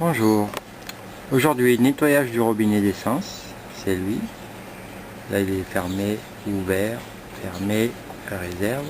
Bonjour, aujourd'hui nettoyage du robinet d'essence, c'est lui, là il est fermé, ouvert, fermé, réserve,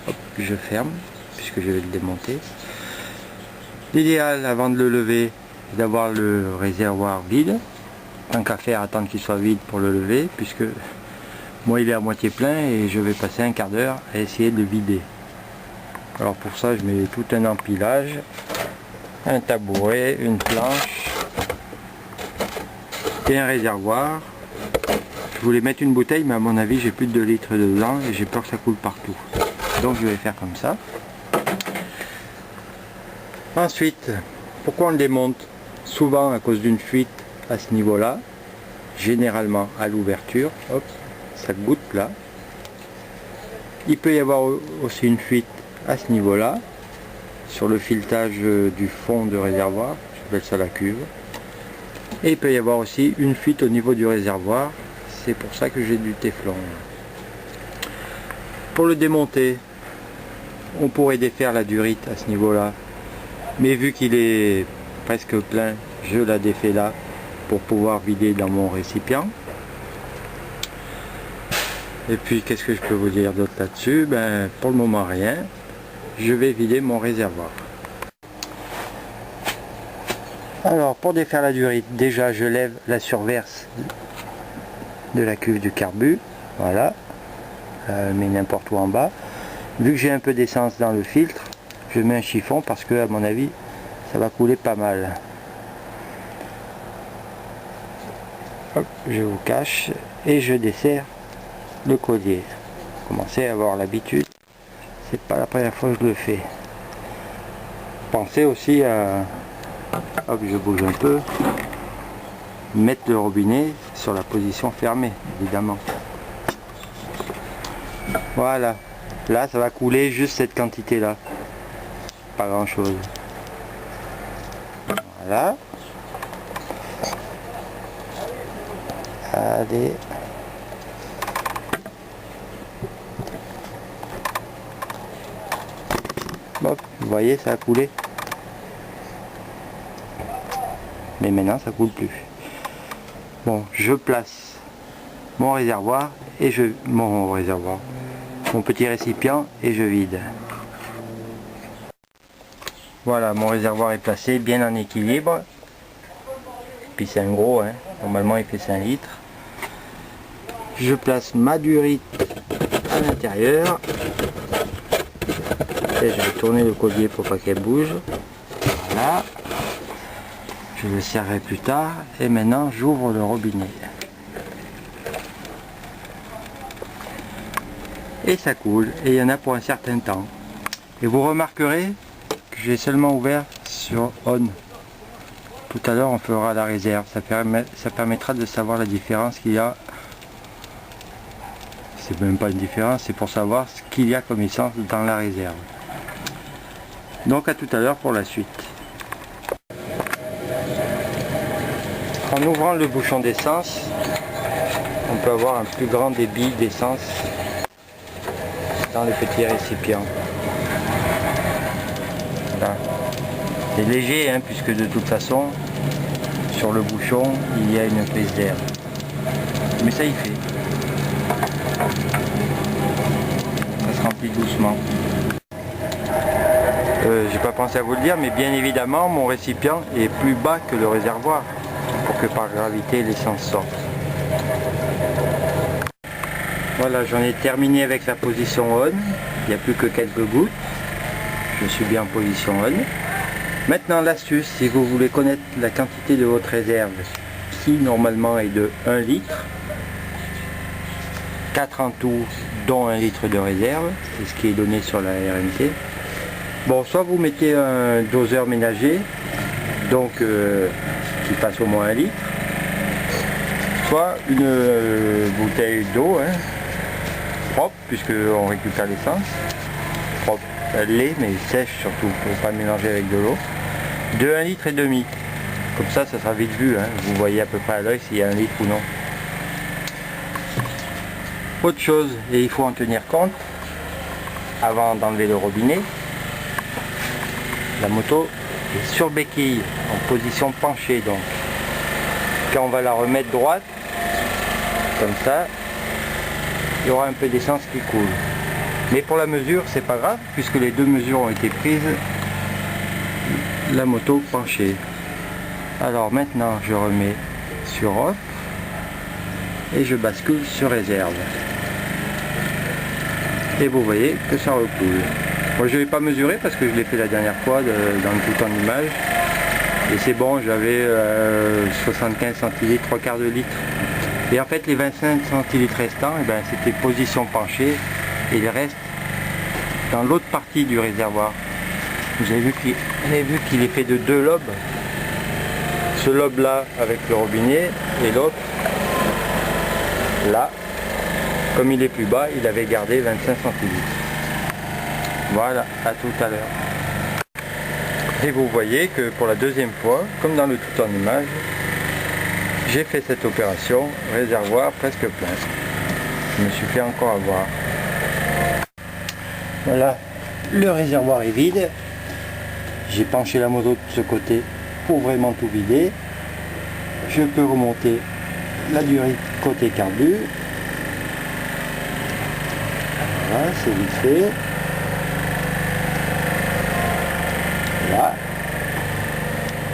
hop, je ferme puisque je vais le démonter. L'idéal avant de le lever, c'est d'avoir le réservoir vide, tant qu'à faire attendre qu'il soit vide pour le lever, puisque moi il est à moitié plein et je vais passer un quart d'heure à essayer de le vider. Alors pour ça je mets tout un empilage, un tabouret, une planche et un réservoir. Je voulais mettre une bouteille mais à mon avis j'ai plus de 2 litres dedans et j'ai peur que ça coule partout. Donc je vais faire comme ça. Ensuite, pourquoi on le démonte? Souvent à cause d'une fuite à ce niveau là, généralement à l'ouverture, hop, ça goutte là. Il peut y avoir aussi une fuite à ce niveau là, sur le filetage du fond de réservoir, j'appelle ça la cuve. Et il peut y avoir aussi une fuite au niveau du réservoir, c'est pour ça que j'ai du téflon. Pour le démonter, on pourrait défaire la durite à ce niveau là, mais vu qu'il est presque plein, je la défais là pour pouvoir vider dans mon récipient. Et puis qu'est-ce que je peux vous dire d'autre là-dessus? Ben, pour le moment rien. Je vais vider mon réservoir. Alors pour défaire la durite, déjà je lève la surverse de la cuve du carbu. Voilà. Mais n'importe où en bas. Vu que j'ai un peu d'essence dans le filtre, je mets un chiffon parce que à mon avis ça va couler pas mal. Hop, je vous cache et je desserre le collier. Commencez à avoir l'habitude. C'est pas la première fois que je le fais. Pensez aussi à, hop, je bouge un peu, mettre le robinet sur la position fermée, évidemment. Voilà, là ça va couler juste cette quantité là, pas grand chose. Voilà. Allez. Hop, vous voyez, ça a coulé. Mais maintenant, ça coule plus. Bon, je place mon réservoir et mon petit récipient et je vide. Voilà, mon réservoir est placé bien en équilibre. Puis c'est un gros, hein. Normalement il fait 5 litres. Je place ma durite à l'intérieur. Et je vais tourner le collier pour pas qu'elle bouge. Voilà. Je le serrerai plus tard. Et maintenant j'ouvre le robinet. Et ça coule. Et il y en a pour un certain temps. Et vous remarquerez que j'ai seulement ouvert sur on. Tout à l'heure on fera la réserve. Ça permettra de savoir la différence qu'il y a. C'est même pas une différence, c'est pour savoir ce qu'il y a comme essence dans la réserve. Donc à tout à l'heure pour la suite. En ouvrant le bouchon d'essence, on peut avoir un plus grand débit d'essence dans le petit récipient. Voilà. C'est léger hein, puisque de toute façon sur le bouchon il y a une prise d'air. Mais ça y fait. Ça se remplit doucement. J'ai pas pensé à vous le dire, mais bien évidemment mon récipient est plus bas que le réservoir pour que par gravité l'essence sorte. Voilà, j'en ai terminé avec la position on. Il n'y a plus que quelques gouttes. Je suis bien en position on. Maintenant l'astuce, si vous voulez connaître la quantité de votre réserve, qui normalement est de 1 litre, 4 en tout, dont 1 litre de réserve, c'est ce qui est donné sur la RMT. Bon, soit vous mettez un doseur ménager, donc qui passe au moins 1 litre, soit une bouteille d'eau, hein, propre, puisqu'on récupère l'essence, propre, elle l'est, mais sèche surtout, pour ne pas mélanger avec de l'eau, de 1 litre et demi. Comme ça sera vite vu, hein, vous voyez à peu près à l'œil s'il y a 1 litre ou non. Autre chose, et il faut en tenir compte, avant d'enlever le robinet, la moto est sur béquille, en position penchée donc. Quand on va la remettre droite, comme ça, il y aura un peu d'essence qui coule. Mais pour la mesure, c'est pas grave, puisque les deux mesures ont été prises, la moto penchée. Alors maintenant, je remets sur off et je bascule sur réserve. Et vous voyez que ça recoule. Moi, je ne vais pas mesurer parce que je l'ai fait la dernière fois dans le tout en image. Et c'est bon, j'avais 75 centilitres, 3/4 de litre. Et en fait, les 25 centilitres restants, eh ben, c'était position penchée et le reste dans l'autre partie du réservoir. Vous avez vu qu'il est fait de deux lobes. Ce lobe là avec le robinet et l'autre là, comme il est plus bas, il avait gardé 25 centilitres. Voilà, à tout à l'heure. Et vous voyez que pour la deuxième fois, comme dans le tout en image, j'ai fait cette opération, réservoir presque plein. Je me suis fait encore avoir. Voilà, le réservoir est vide. J'ai penché la moto de ce côté pour vraiment tout vider. Je peux remonter la durite côté carbu. Voilà, c'est vite fait. Là,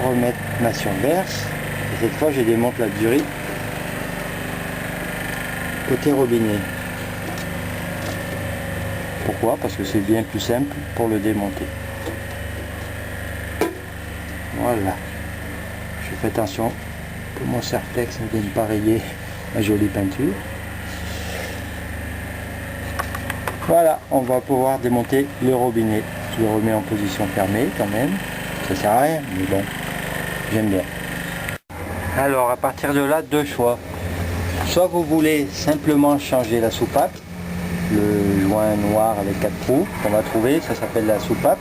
remettre ma surverse. Et cette fois, je démonte la durite côté robinet. Pourquoi? Parce que c'est bien plus simple pour le démonter. Voilà. Je fais attention que mon serre-flex ne vienne pas rayer ma jolie peinture. Voilà, on va pouvoir démonter le robinet. Je le remets en position fermée quand même. Ça sert à rien, mais bon, j'aime bien. Alors à partir de là, deux choix. Soit vous voulez simplement changer la soupape, le joint noir avec 4 trous qu'on va trouver, ça s'appelle la soupape.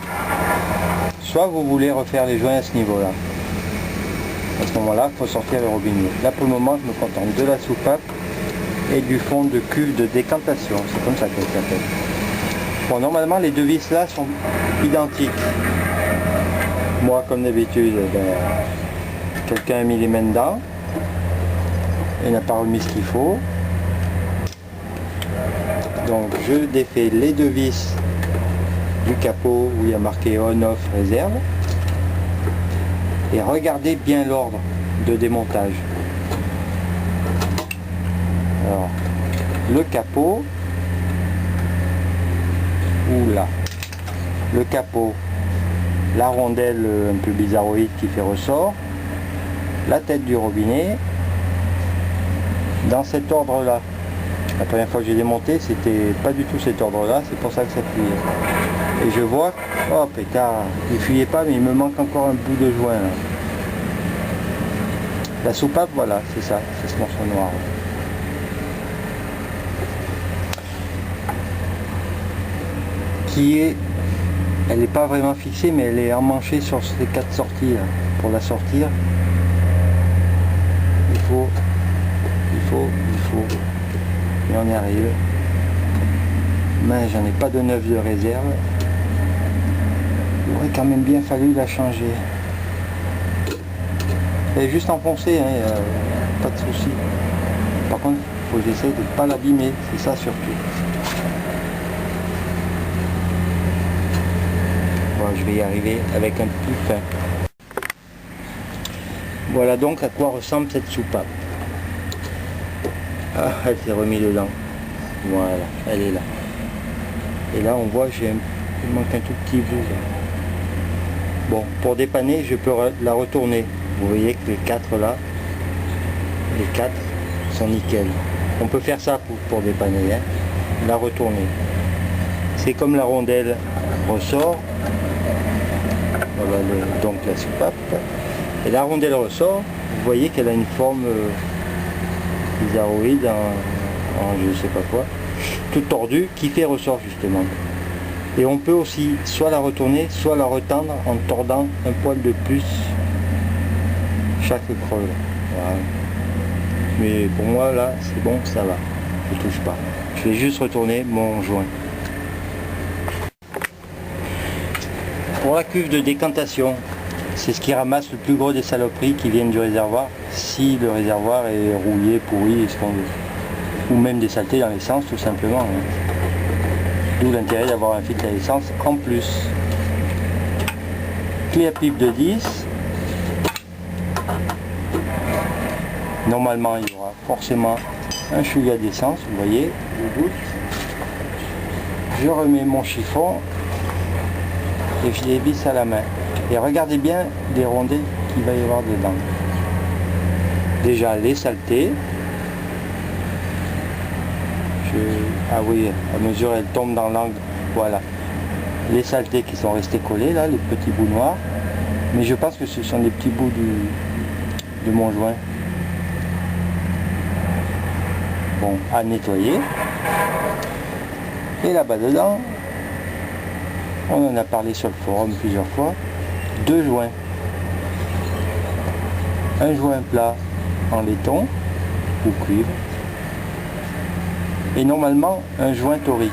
Soit vous voulez refaire les joints à ce niveau-là. À ce moment-là, il faut sortir le robinet. Là pour le moment, je me contente de la soupape et du fond de cuve de décantation. C'est comme ça qu'elle s'appelle. Bon, normalement, les deux vis là sont identiques. Moi, comme d'habitude, quelqu'un a mis les mains dedans et n'a pas remis ce qu'il faut. Donc, je défais les deux vis du capot où il y a marqué on-off réserve. Et regardez bien l'ordre de démontage. Alors, le capot, oula, le capot, la rondelle un peu bizarroïde qui fait ressort, la tête du robinet, dans cet ordre-là. La première fois que j'ai démonté, c'était pas du tout cet ordre-là, c'est pour ça que ça fuyait. Et je vois, oh pétard, il fuyait pas, mais il me manque encore un bout de joint. Là. La soupape, voilà, c'est ça, c'est ce morceau noir. Qui est, elle n'est pas vraiment fixée, mais elle est emmanchée sur ces 4 sorties là. Pour la sortir, il faut, et on y arrive. Mais j'en ai pas de neuf de réserve. Il aurait quand même bien fallu la changer. Elle est juste enfoncée, hein, pas de souci. Par contre, il faut que j'essaie de ne pas l'abîmer, c'est ça surtout. Bon, je vais y arriver avec un plus fin. Voilà donc à quoi ressemble cette soupape. Ah, elle s'est remise dedans. Voilà, elle est là. Et là, on voit, il manque un tout petit bout. Là. Bon, pour dépanner, je peux la retourner. Vous voyez que les 4 là, les 4 sont nickel. On peut faire ça pour dépanner, hein, la retourner. C'est comme la rondelle ressort. Voilà donc la soupape. Et la rondelle ressort, vous voyez qu'elle a une forme bizarroïde en je sais pas quoi, toute tordue, qui fait ressort justement. Et on peut aussi soit la retourner, soit la retendre en tordant un poil de plus chaque creux. Voilà. Mais pour moi là, c'est bon, ça va. Je touche pas. Je vais juste retourner mon joint. Pour la cuve de décantation, C'est ce qui ramasse le plus gros des saloperies qui viennent du réservoir, si le réservoir est rouillé, pourri, ce qu'on veut. Ou même des saletés dans l'essence tout simplement. Hein. D'où l'intérêt d'avoir un filtre à essence en plus. Clé à pipe de 10. Normalement il y aura forcément un chouïa d'essence, vous voyez, je goûte. Je remets mon chiffon et je les visse à la main. Et regardez bien les rondelles qu'il va y avoir dedans. Déjà les saletés. Ah oui, à mesure elle tombe dans l'angle, voilà. Les saletés qui sont restés collés là, les petits bouts noirs. Mais je pense que ce sont des petits bouts de mon joint. Bon, à nettoyer. Et là-bas dedans, on en a parlé sur le forum plusieurs fois, 2 joints. Un joint plat en laiton ou cuivre. Et normalement un joint torique.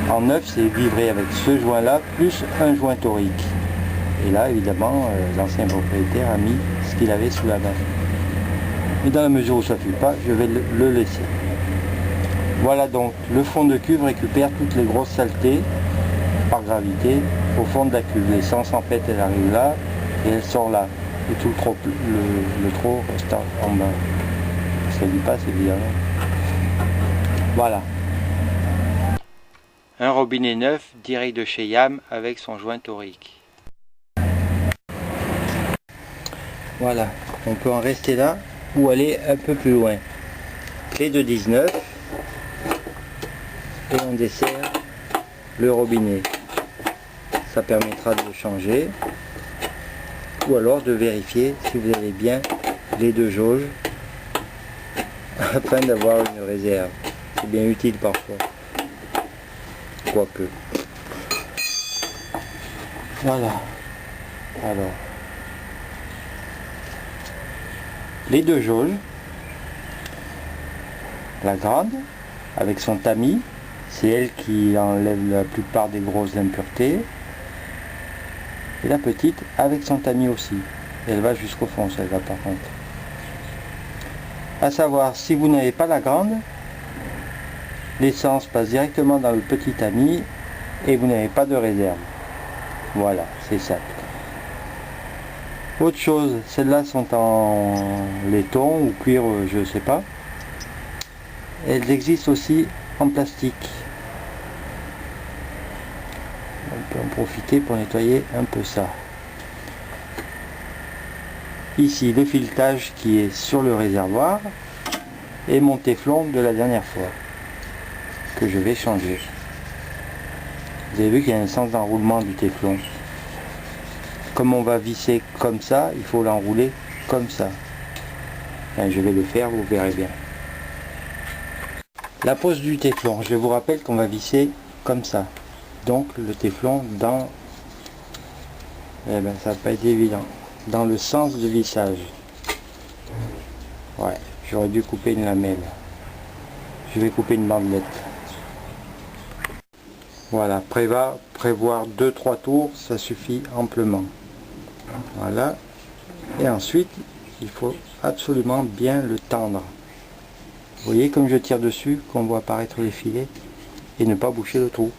En neuf, c'est livré avec ce joint là plus un joint torique. Et là évidemment l'ancien propriétaire a mis ce qu'il avait sous la main. Et dans la mesure où ça ne suffit pas, je vais le laisser. Voilà donc, le fond de cuve récupère toutes les grosses saletés par gravité au fond de la cuve. L'essence en fait elle arrive là et elle sort là. Et tout le trop reste en bas. Ça lui passe évidemment. Voilà. Un robinet neuf direct de chez Yam avec son joint torique. Voilà, on peut en rester là ou aller un peu plus loin. Clé de 19 et on dessert le robinet. Ça permettra de changer ou alors de vérifier si vous avez bien les 2 jauges afin d'avoir une réserve. C'est bien utile parfois. Quoique. Voilà. Alors. Les 2 jauges. La grande, avec son tamis. C'est elle qui enlève la plupart des grosses impuretés. Et la petite, avec son tamis aussi. Elle va jusqu'au fond, celle-là par contre. À savoir, si vous n'avez pas la grande, l'essence passe directement dans le petit tamis et vous n'avez pas de réserve. Voilà, c'est simple. Autre chose, celles-là sont en laiton ou cuir, je ne sais pas. Elles existent aussi en plastique. On peut en profiter pour nettoyer un peu ça. Ici, le filetage qui est sur le réservoir et mon téflon de la dernière fois, que je vais changer. Vous avez vu qu'il y a un sens d'enroulement du téflon. Comme on va visser comme ça, il faut l'enrouler comme ça. Enfin, je vais le faire, vous verrez bien. La pose du téflon, je vous rappelle qu'on va visser comme ça. Donc le téflon dans... Eh ben ça n'a pas été évident. Dans le sens de vissage. Ouais, j'aurais dû couper une lamelle. Je vais couper une bandelette. Voilà, prévoir 2-3 tours, ça suffit amplement. Voilà. Et ensuite, il faut absolument bien le tendre. Vous voyez comme je tire dessus, qu'on voit apparaître les filets, et ne pas boucher le trou.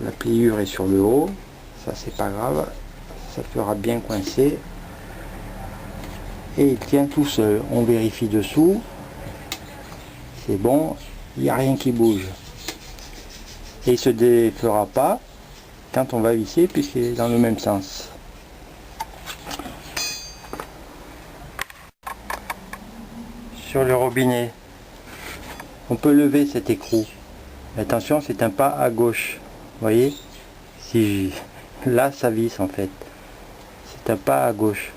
La pliure est sur le haut, ça c'est pas grave, ça fera bien coincer. Et il tient tout seul. On vérifie dessous, c'est bon, il n'y a rien qui bouge. Et il ne se défera pas quand on va visser puisqu'il est dans le même sens. Sur le robinet, on peut lever cet écrou. Attention, c'est un pas à gauche. Vous voyez, si là ça visse en fait. C'est un pas à gauche.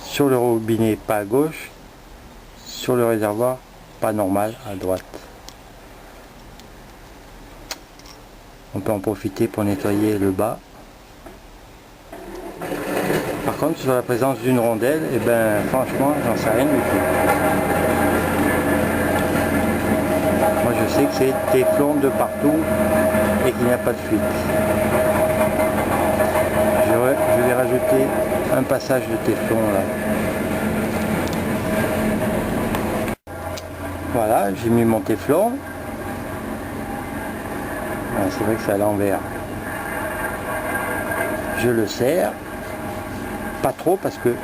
Sur le robinet, pas à gauche. Sur le réservoir, pas normal, à droite. On peut en profiter pour nettoyer le bas. Par contre, contre, sur la présence d'une rondelle, et ben franchement, j'en sais rien du tout. Moi, je sais que c'est téflon de partout et qu'il n'y a pas de fuite. Je vais rajouter un passage de téflon là. Voilà, j'ai mis mon téflon. C'est vrai que c'est à l'envers. Je le serre. Pas trop parce que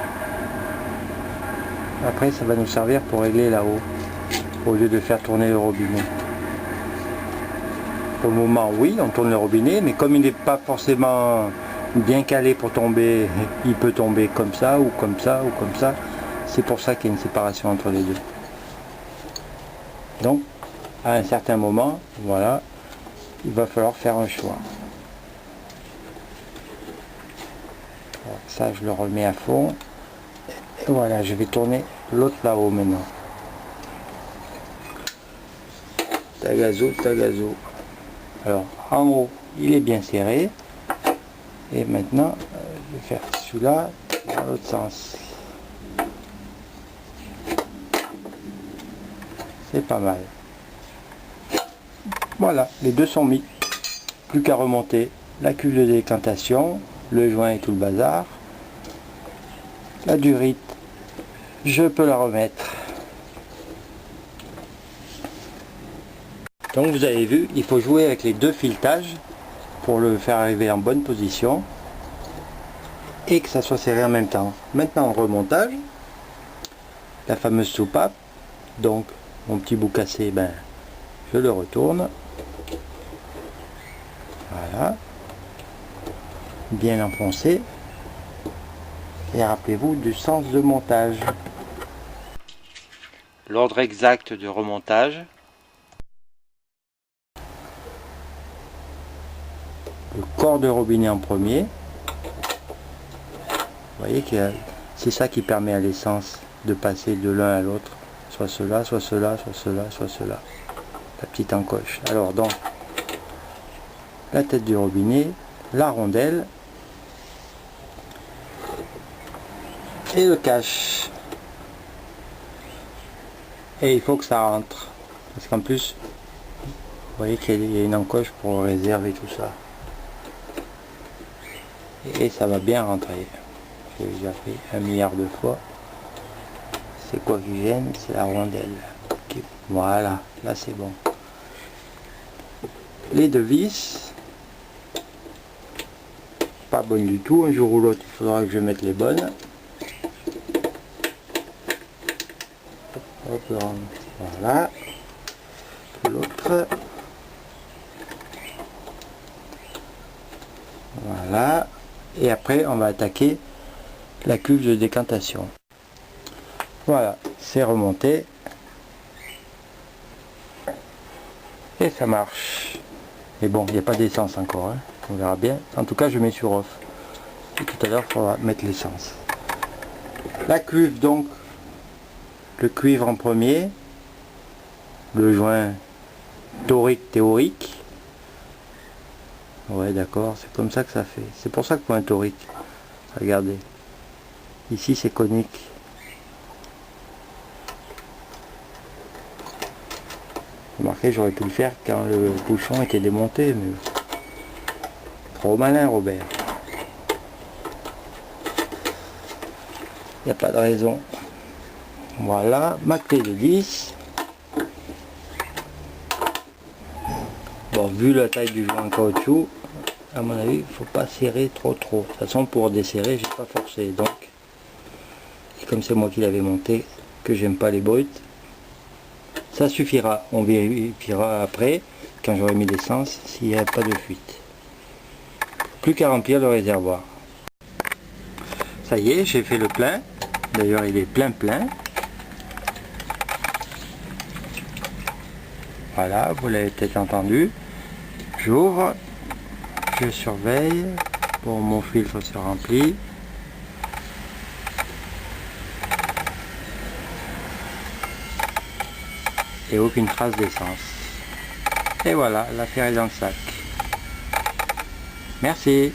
après ça va nous servir pour régler là-haut au lieu de faire tourner le robinet. Pour le moment, oui, on tourne le robinet, mais comme il n'est pas forcément bien calé pour tomber, il peut tomber comme ça ou comme ça ou comme ça. C'est pour ça qu'il y a une séparation entre les deux. Donc, à un certain moment, voilà, il va falloir faire un choix. Alors, ça, je le remets à fond. Et voilà, je vais tourner l'autre là-haut maintenant. Tagazo, tagazo. Alors, en haut, il est bien serré. Et maintenant, je vais faire celui-là dans l'autre sens. C'est pas mal. Voilà, les deux sont mis. Plus qu'à remonter la cuve de décantation, le joint et tout le bazar. La durite, je peux la remettre. Donc vous avez vu, il faut jouer avec les deux filetages pour le faire arriver en bonne position et que ça soit serré en même temps. Maintenant, remontage, la fameuse soupape, donc mon petit bout cassé, ben, je le retourne. Voilà. Bien enfoncé. Et rappelez-vous du sens de montage. L'ordre exact de remontage. Le corps de robinet en premier. Vous voyez que c'est ça qui permet à l'essence de passer de l'un à l'autre. Soit cela, soit cela, soit cela, soit cela. La petite encoche. Alors donc, la tête du robinet, la rondelle et le cache. Et il faut que ça rentre. Parce qu'en plus, vous voyez qu'il y a une encoche pour réserver tout ça. Et ça va bien rentrer. J'ai déjà fait 1 milliard de fois. C'est quoi qui gêne? C'est la rondelle. Okay. Voilà, là c'est bon. Les deux vis, pas bonnes du tout. Un jour ou l'autre, il faudra que je mette les bonnes. Hop, voilà. L'autre. Voilà. Et après, on va attaquer la cuve de décantation. Voilà, c'est remonté. Et ça marche. Mais bon, il n'y a pas d'essence encore. Hein. On verra bien. En tout cas, je mets sur off. Et tout à l'heure, il faudra mettre l'essence. La cuve, donc, le cuivre en premier. Le joint torique théorique. Ouais, d'accord, c'est comme ça que ça fait. C'est pour ça que pour un torique. Regardez. Ici, c'est conique. Remarquez, j'aurais pu le faire quand le bouchon était démonté, mais trop malin, Robert. Il n'y a pas de raison. Voilà, ma clé de 10. Bon, vu la taille du joint en caoutchouc, à mon avis, il ne faut pas serrer trop. De toute façon, pour desserrer, j'ai pas forcé. Donc, et comme c'est moi qui l'avais monté, que j'aime pas les brutes, ça suffira. On vérifiera après, quand j'aurai mis l'essence, s'il n'y a pas de fuite. Plus qu'à remplir le réservoir. Ça y est, j'ai fait le plein. D'ailleurs, il est plein. Voilà, vous l'avez peut-être entendu. J'ouvre, je surveille. Bon, mon filtre se remplit. Et aucune trace d'essence. Et voilà, l'affaire est dans le sac. Merci.